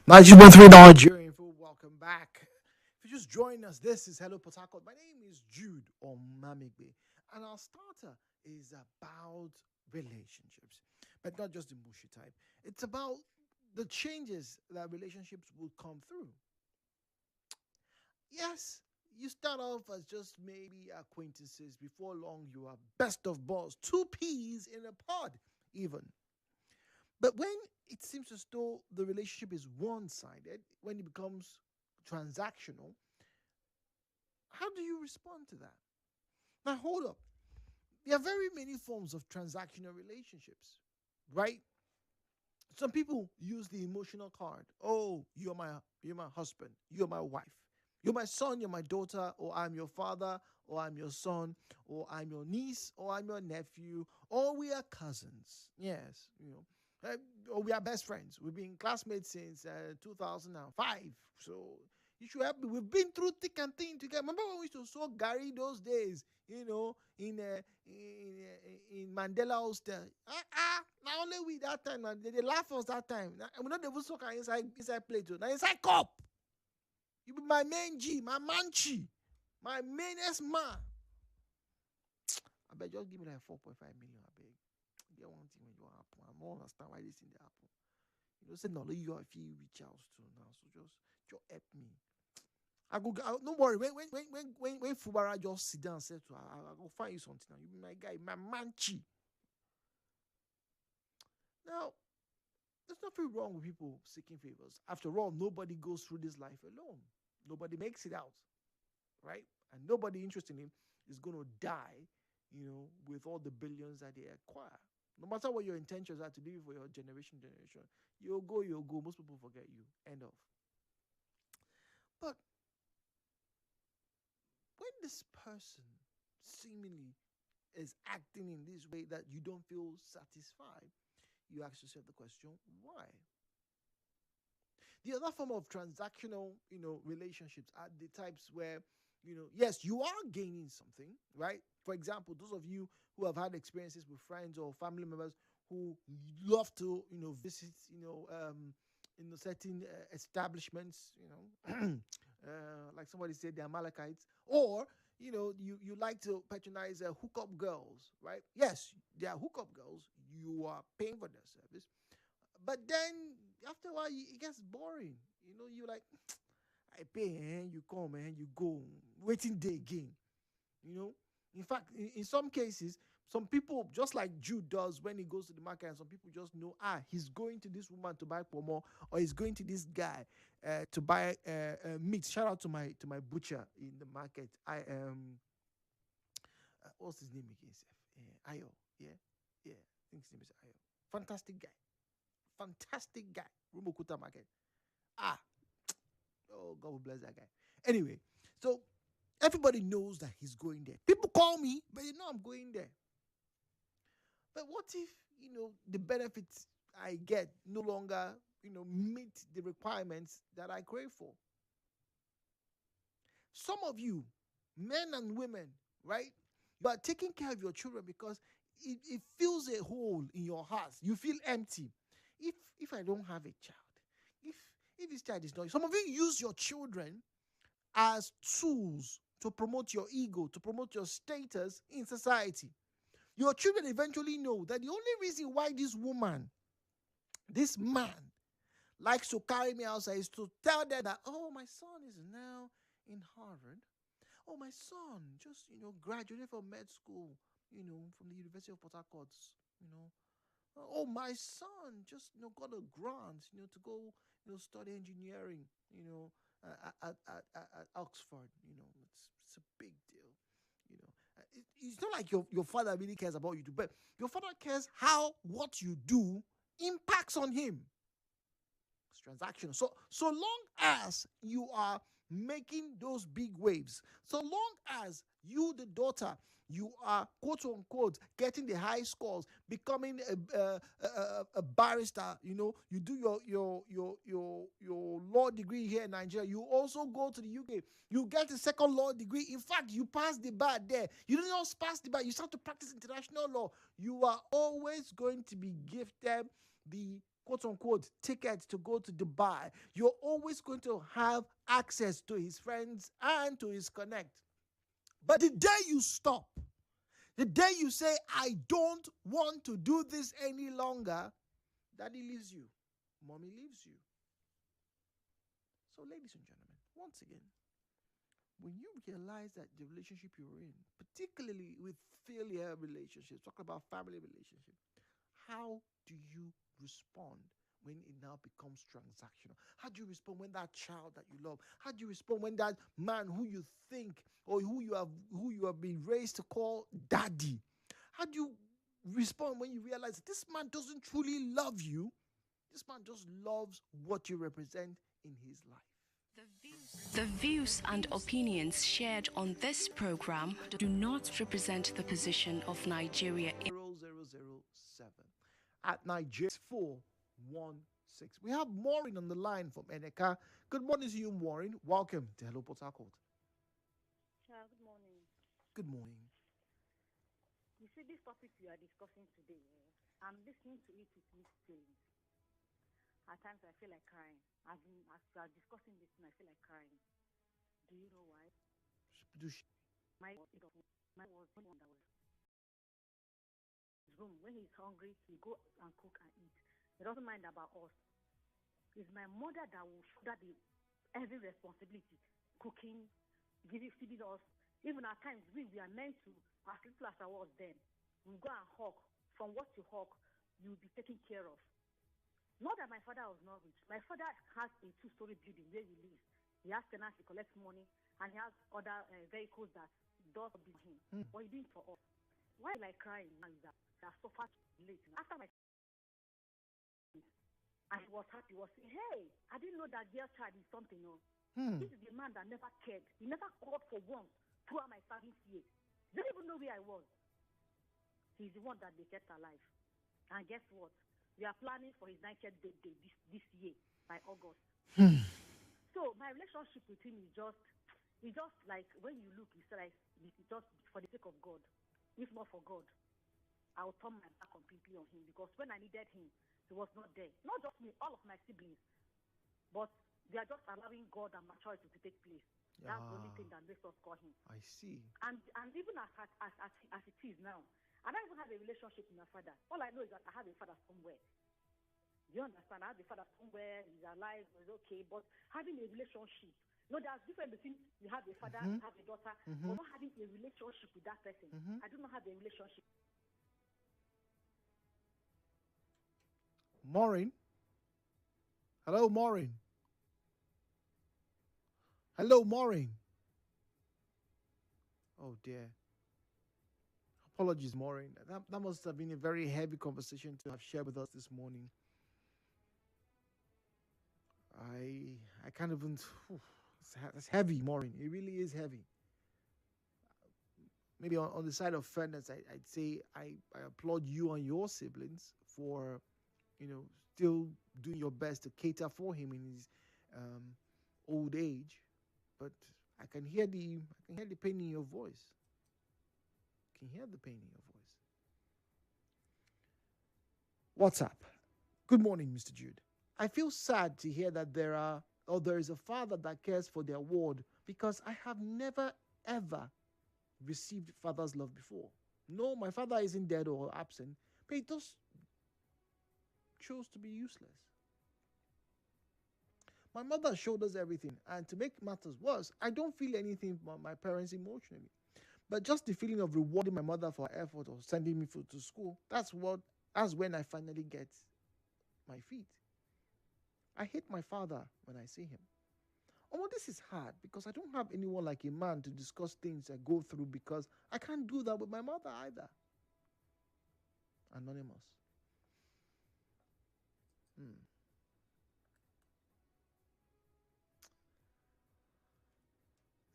91.3 Nigerian food. Welcome back. If you just join us, this is Hello Port Harcourt. My name is Jude Omamegbe, and our starter is about relationships, but not just the mushy type. It's about the changes that relationships will come through. Yes, you start off as just maybe acquaintances. Before long, you are best of balls, two peas in a pod, even. But when it seems as though the relationship is one sided, when it becomes transactional, how do you respond to that? Now, hold up. There are very many forms of transactional relationships, right? Some people use the emotional card. Oh, you're my husband, you're my wife, you're my son, you're my daughter, or I'm your father, or I'm your son, or I'm your niece, or I'm your nephew, or we are cousins. Yes, or we are best friends. We've been classmates since 2005. So you should help me. We've been through thick and thin together. Remember when we used to saw Gary those days? In Mandela hostel. Now only we that time. They laugh us that time. We not even soccer inside play too. Now inside cup. You be my main G, my manchi, my mainest man. I bet just give me like 4.5 million. I beg. Get one thing when you happen. I don't understand why this thing they happen. Say no, you have you reach out to now. So just help me. Don't worry. When Fubara just sit down and say to her, I go find you something now. You be my guy, my manchi. Now, there's nothing wrong with people seeking favors. After all, nobody goes through this life alone. Nobody makes it out, right? And nobody, interestingly, is going to die, with all the billions that they acquire. No matter what your intentions are to live for your generation, you'll go. Most people forget you. End of. But when this person seemingly is acting in this way that you don't feel satisfied, you ask yourself the question, why? The other form of transactional, relationships are the types where, yes, you are gaining something, right? For example, those of you who have had experiences with friends or family members who love to, visit, certain establishments, like somebody said, they're Amalekites, or you like to patronize hookup girls, right? Yes, they are hookup girls. You are paying for their service, but then after a while, it gets boring. You like, I pay, and you come, and you go, waiting day again. In fact, in some cases, some people, just like Jude does when he goes to the market, and some people just know, he's going to this woman to buy pomo, or he's going to this guy to buy meat. Shout out to my butcher in the market. What's his name again? Ayo, yeah, yeah. I think his name is Ayo. Fantastic guy. Rumukuta market. Ah, oh, God will bless that guy. Anyway, so everybody knows that he's going there. People call me, but they know I'm going there. But what if, the benefits I get no longer, meet the requirements that I crave for? Some of you, men and women, right? You are taking care of your children because it fills a hole in your heart. You feel empty. If I don't have a child, if this child is not, some of you use your children as tools to promote your ego, to promote your status in society. Your children eventually know that the only reason why this woman, this man, likes to carry me outside is to tell them that, oh, my son is now in Harvard. Oh, my son just, graduated from med school, from the University of Port Harcourt, oh, my son just, got a grant, to go, study engineering, at Oxford. It's a big deal. It's not like your father really cares about you, but your father cares how what you do impacts on him. It's transactional. So long as you are making those big waves, so long as you, the daughter, you are quote unquote getting the high scores, becoming a barrister. You do your law degree here in Nigeria. You also go to the UK. You get a second law degree. In fact, you pass the bar there. You don't just pass the bar. You start to practice international law. You are always going to be gifted the quote unquote tickets to go to Dubai, you're always going to have access to his friends and to his connect. But the day you stop, the day you say, I don't want to do this any longer, daddy leaves you, mommy leaves you. So, ladies and gentlemen, once again, when you realize that the relationship you're in, particularly with failure relationships, talk about family relationships, how do you respond when it now becomes transactional? How do you respond when that child that you love? How do you respond when that man who you think or who you have been raised to call daddy? How do you respond when you realize that this man doesn't truly love you? This man just loves what you represent in his life. The views and opinions shared on this program do not represent the position of Nigeria. 0007 at Nigeria 416. We have Maureen on the line from Eneka. Good morning to you, Maureen. Welcome to Hello Port Harcourt. Good morning. Good morning. You see, this topic we are discussing today, I'm listening to it with mixed feelings. At times I feel like crying. As we are discussing this, I feel like crying. Do you know why? My was one that was his room. When he's hungry, he go and cook and eat. He doesn't mind about us. It's my mother that will shoulder the every responsibility, cooking, feeding us. Even at times we are meant to, as little as I was then, we go and hawk. From what you hawk, you'll be taken care of. Not that my father was not rich. My father has a 2-story building where he lives. He has tenants, he collects money, and he has other vehicles that does be him. What he doing for us? Why am I crying now is that I suffered late. After my and he was happy, he was saying, hey, I didn't know that girl child is something, no. This is the man that never cared. He never called for once throughout my service year. He didn't even know where I was. He's the one that they kept alive. And guess what? We are planning for his 90th birthday this year by August. So my relationship with him is just like when you look, it's like it's just for the sake of God. If not for God, I will turn my back completely on him because when I needed him, he was not there. Not just me, all of my siblings. But they are just allowing God and maturity to take place. That's the only thing that makes us call him. I see. And even as it is now, I don't even have a relationship with my father. All I know is that I have a father somewhere. Do you understand? I have a father somewhere, he's alive, he's okay. But having a relationship, there's difference between you have a father, you have a daughter, but not having a relationship with that person. I do not have a relationship. Maureen? Hello, Maureen? Hello, Maureen? Oh, dear. Apologies, Maureen. That must have been a very heavy conversation to have shared with us this morning. I can't even... It's heavy, Maureen. It really is heavy. Maybe on the side of fairness, I'd say I applaud you and your siblings for, still doing your best to cater for him in his old age. But I can hear the pain in your voice. I can hear the pain in your voice. WhatsApp. Good morning, Mr. Jude. I feel sad to hear that there is a father that cares for their ward because I have never, ever received father's love before. No, my father isn't dead or absent, but he just chose to be useless. My mother showed us everything, and to make matters worse, I don't feel anything from my parents emotionally. But just the feeling of rewarding my mother for her effort or sending me to school, that's when I finally get my feet. I hate my father when I see him. Oh, this is hard because I don't have anyone like a man to discuss things I go through because I can't do that with my mother either. Anonymous.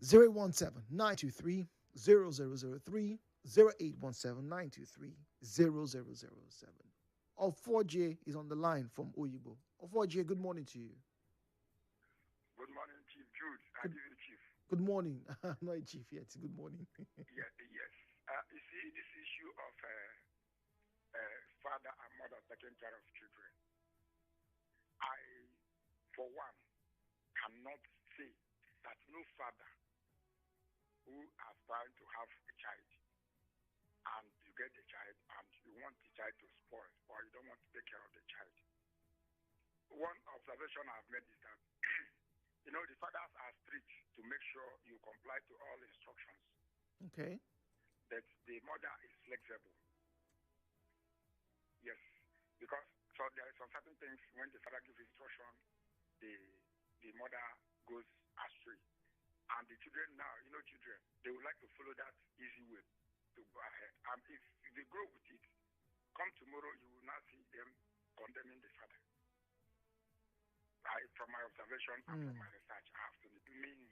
017-923-0003, 0817-923-0007. Ofoje is on the line from Oyibo. Ofoje, good morning to you. Good morning, Chief Jude. I give you Chief. Good morning. I'm not a chief yet. Good morning. Yes. You see, this issue of father and mother taking care of children, for one, cannot say that no father who aspires to have a child and you get a child and you want the child to spoil or you don't want to take care of the child. One observation I've made is that, the fathers are strict to make sure you comply to all instructions. Okay. That the mother is flexible. Yes, because so there are some certain things when the father gives instruction, the mother goes astray. And the children now, children, they would like to follow that easy way to go ahead. And if they grow with it, come tomorrow, you will not see them condemning the father. From my observation and from my research, I have seen it mainly.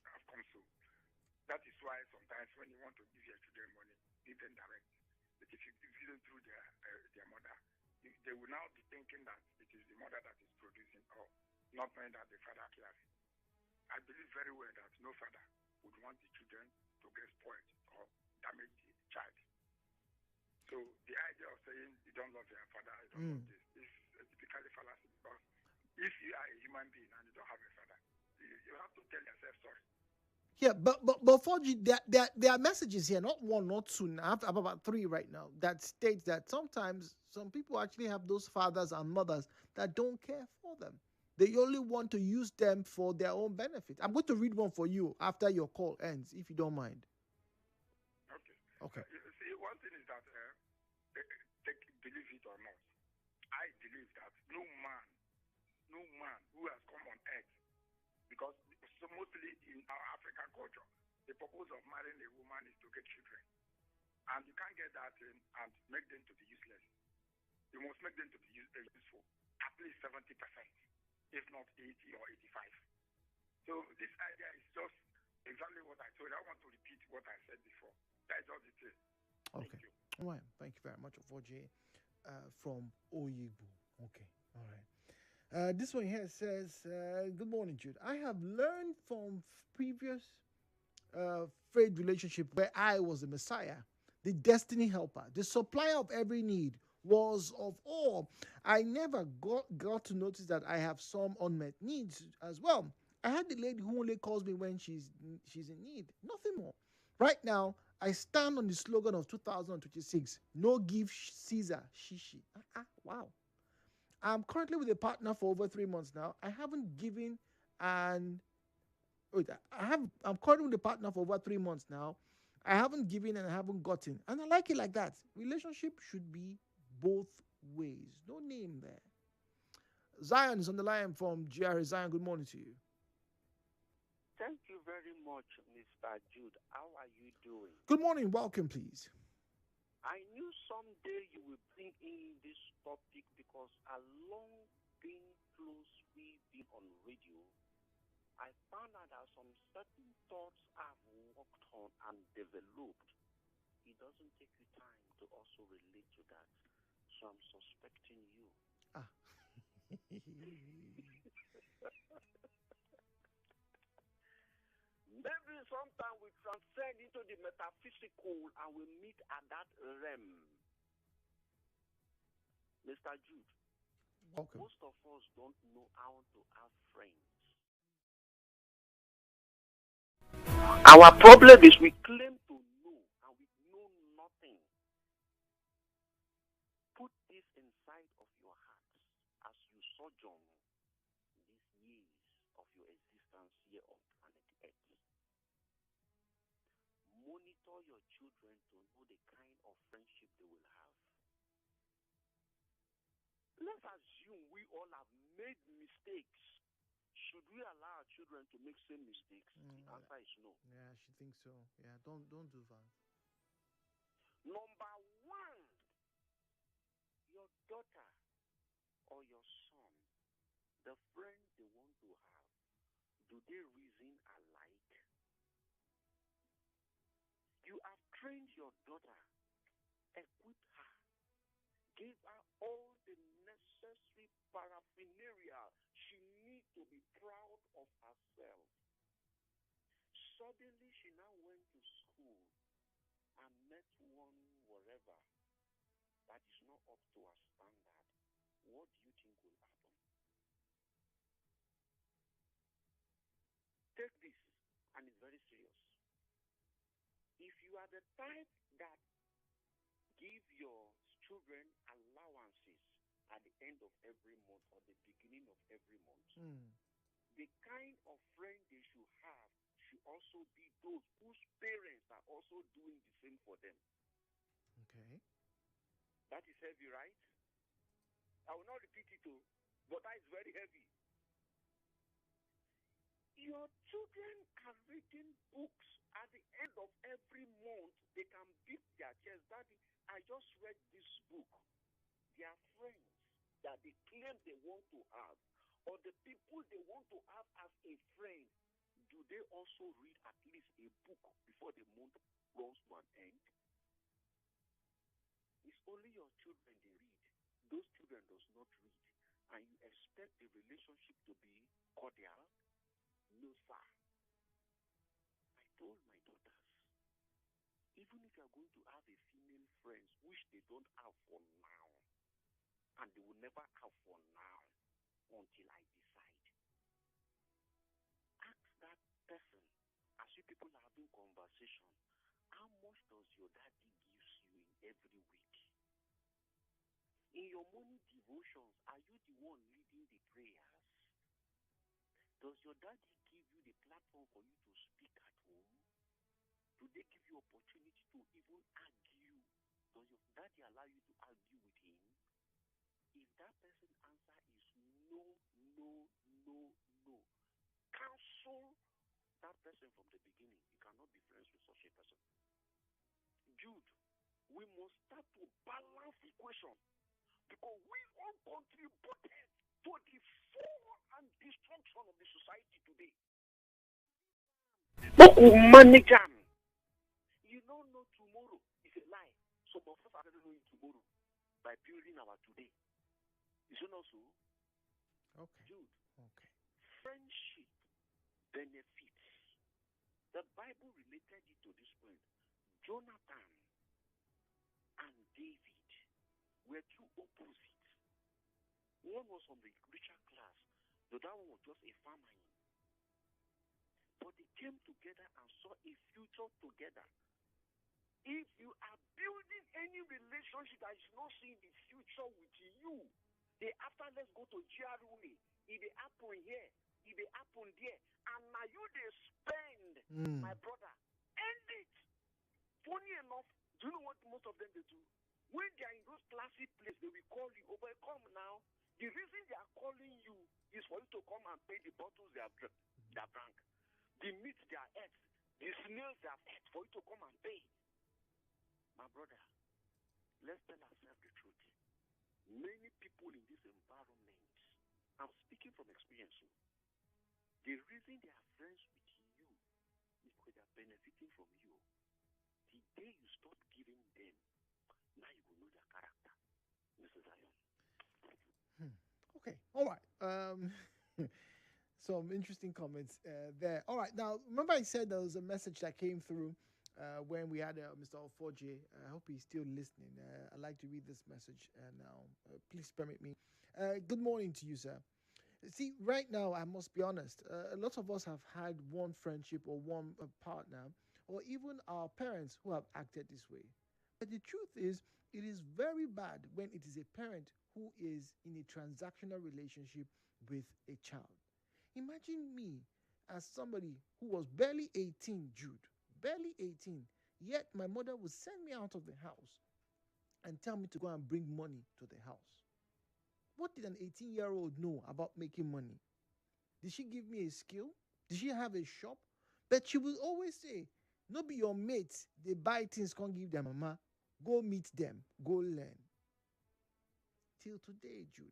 I've come so. That is why sometimes when you want to give your children money, give them direct. But if you give them through their mother, they will now be thinking that it is the mother that is producing, or not knowing that the father cares. I believe very well that no father would want the children to get spoiled or damage the child. So the idea of saying you don't love your father, you don't love this, is typically fallacy, because if you are a human being and you don't have a father, you have to tell yourself sorry. Yeah, but for you, there are messages here, not one, not two. I have about three right now that states that sometimes some people actually have those fathers and mothers that don't care for them. They only want to use them for their own benefit. I'm going to read one for you after your call ends, if you don't mind. Okay. See, one thing is that, believe it or not, I believe that no man who has come on earth, because so mostly in our African culture, the purpose of marrying a woman is to get children. And you can't get that in and make them to be useless. You must make them to be useful, at least 70%, if not 80 or 85. So this idea is just exactly what I told you. I want to repeat what I said before. That's all it is. Okay. Thank you. All right. Thank you very much, Ofoje, from Oyibo. Okay. All right. This one here says, good morning, Jude. I have learned from previous faith relationship where I was the Messiah, the destiny helper, the supplier of every need, was of all. I never got to notice that I have some unmet needs as well. I had the lady who only calls me when she's in need, nothing more. Right now, I stand on the slogan of 2026: No give Caesar shishi. Wow. I'm currently with a partner for over 3 months now. I haven't given and wait, I'm currently with a partner for over 3 months now. I haven't given and I haven't gotten. And I like it like that. Relationship should be both ways. No name there. Zion is on the line from GRA. Zion, good morning to you. Thank you very much, Mr. Jude. How are you doing? Good morning. Welcome, please. I knew someday you would bring in this topic because along being close with being on radio, I found out that some certain thoughts I've worked on and developed. It doesn't take you time to also relate to that. So I'm suspecting you. Maybe sometime we transcend into the metaphysical and we meet at that realm. Mr. Jude, welcome. Most of us don't know how to have friends. Our problem is we claim to know and we know nothing. Put this inside of your heart as you sojourn these years of your existence here on planet Earth. Monitor your children to know the kind of friendship they will have. Let's assume we all have made mistakes. Should we allow our children to make same mistakes? The answer is no. Yeah, she thinks so. Yeah, don't do that. Number one, your daughter or your son, the friend they want to have, do they reason alike? You have trained your daughter, equipped her, gave her all the necessary paraphernalia she needs to be proud of herself. Suddenly, she now went to school and met one wherever that is not up to her standard. What do you think will happen? check this, and it's very serious. If you are the type that give your children allowances at the end of every month or the beginning of every month, the kind of friend they should have should also be those whose parents are also doing the same for them. Okay. That is heavy, right? I will not repeat it, but that is very heavy. Your children are reading books at the end of every month. They can beat their chest. Daddy, I just read this book. Their friends that they claim they want to have, or the people they want to have as a friend, do they also read at least a book before the month runs to an end? It's only your children they read. Those children does not read. And you expect the relationship to be cordial? No, sir. I told my daughters, even if you are going to have a female friend, which they don't have for now, and they will never have for now until I decide, ask that person, as you people are having conversation, how much does your daddy gives you in every week? In your morning devotions, are you the one leading the prayers? Does your daddy give you the platform for you to speak at home? Do they give you opportunity to even argue? Does your daddy allow you to argue with him? If that person's answer is no, no, no, no, cancel that person from the beginning. You cannot be friends with such a person. Jude, we must start to balance the equation, because we all contributed to the fall and destruction of the society today. But we manage them. You don't know tomorrow is a lie. Some of us are not knowing tomorrow by building our today. Is it not so? Okay. Jude. Okay. Friendship benefits. The Bible related it to this point. Jonathan and David were two opposites. One was from the richer class, the other one was just a farmer. But they came together and saw a future together. If you are building any relationship that is not seeing the future with you, they after let's go to GRA, if they happen here, if they happen there, and now you they spend, my brother, end it. Funny enough, do you know what most of them they do? When they are in those classy places, they will call you, overcome now. The reason they are calling you is for you to come and pay the bottles they have drank, the meat they are ate, the snails they have ate, for you to come and pay. My brother, let's tell ourselves the truth. Many people in this environment, I'm speaking from experience, the reason they are friends with you is because they are benefiting from you. The day you stop giving them, now you will know their character. Mr. Zion. Okay. All right. Some interesting comments there. All right. Now, remember I said there was a message that came through when we had Mr. Ofoje. I hope he's still listening. I'd like to read this message now. Please permit me. Good morning to you, sir. See, right now, I must be honest, a lot of us have had one friendship or one partner, or even our parents who have acted this way. But the truth is, it is very bad when it is a parent who is in a transactional relationship with a child. Imagine me as somebody who was barely 18, Jude, barely 18, yet my mother would send me out of the house and tell me to go and bring money to the house. What did an 18-year-old know about making money? Did she give me a skill? Did she have a shop? But she will always say, no be your mates, they buy things, can't give their mama. Go meet them, go learn. Till today, Jude,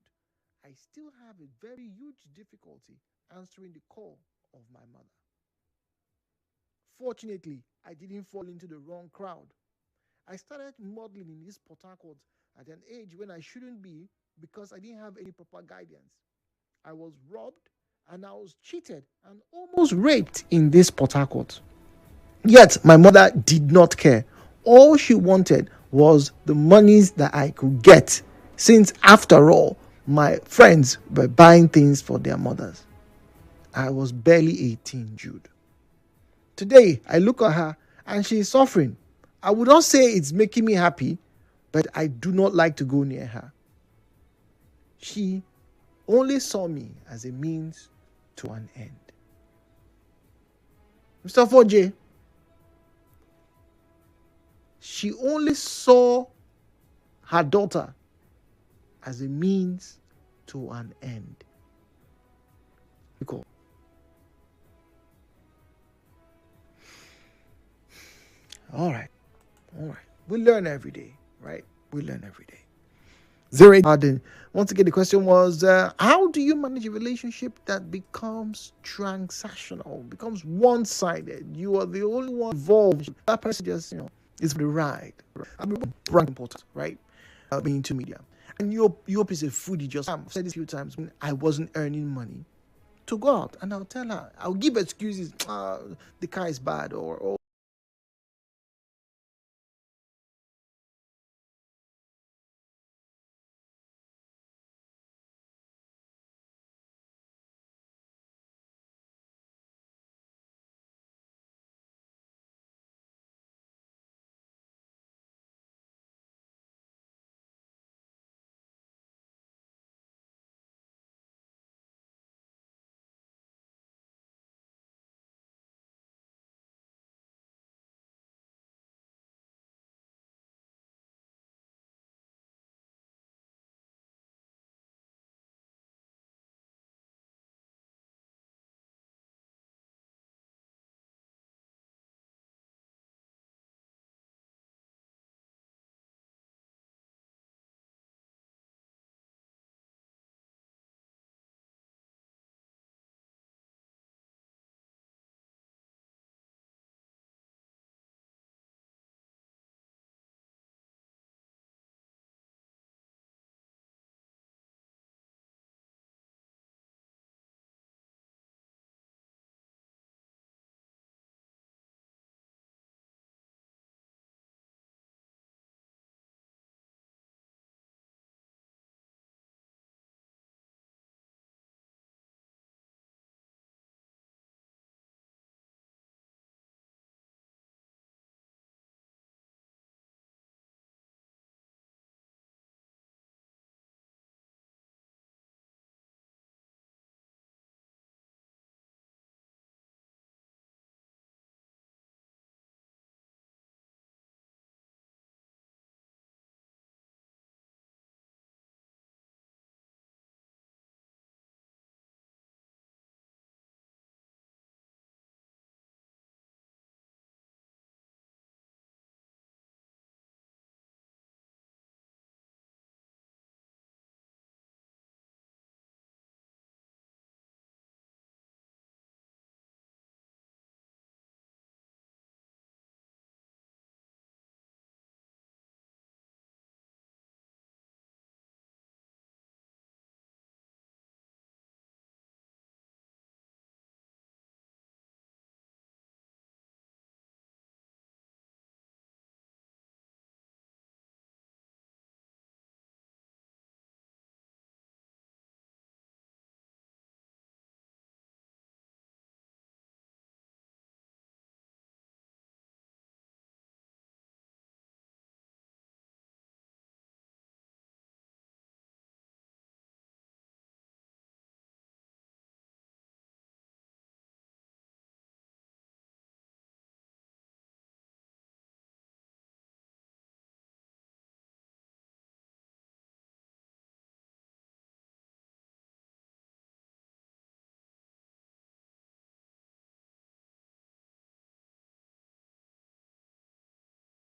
I still have a very huge difficulty answering the call of my mother. Fortunately, I didn't fall into the wrong crowd. I started modeling in this Port Harcourt at an age when I shouldn't be, because I didn't have any proper guidance. I was robbed and I was cheated and almost raped in this Port Harcourt. Yet my mother did not care. All she wanted was the monies that I could get, since after all, my friends were buying things for their mothers. I was barely 18, Jude. Today, I look at her and she is suffering. I would not say it's making me happy, but I do not like to go near her. She only saw me as a means to an end. Mr. 4J, she only saw her daughter as a means to an end. Because all right. We learn every day, right? We learn every day. 08. Once again, the question was, how do you manage a relationship that becomes transactional, becomes one-sided? You are the only one involved. That person just, is for the ride. I mean, brand important, right? Being into media. And your piece of foodie just, I've said this a few times, when I wasn't earning money to go out, and I'll tell her, I'll give excuses, the car is bad, or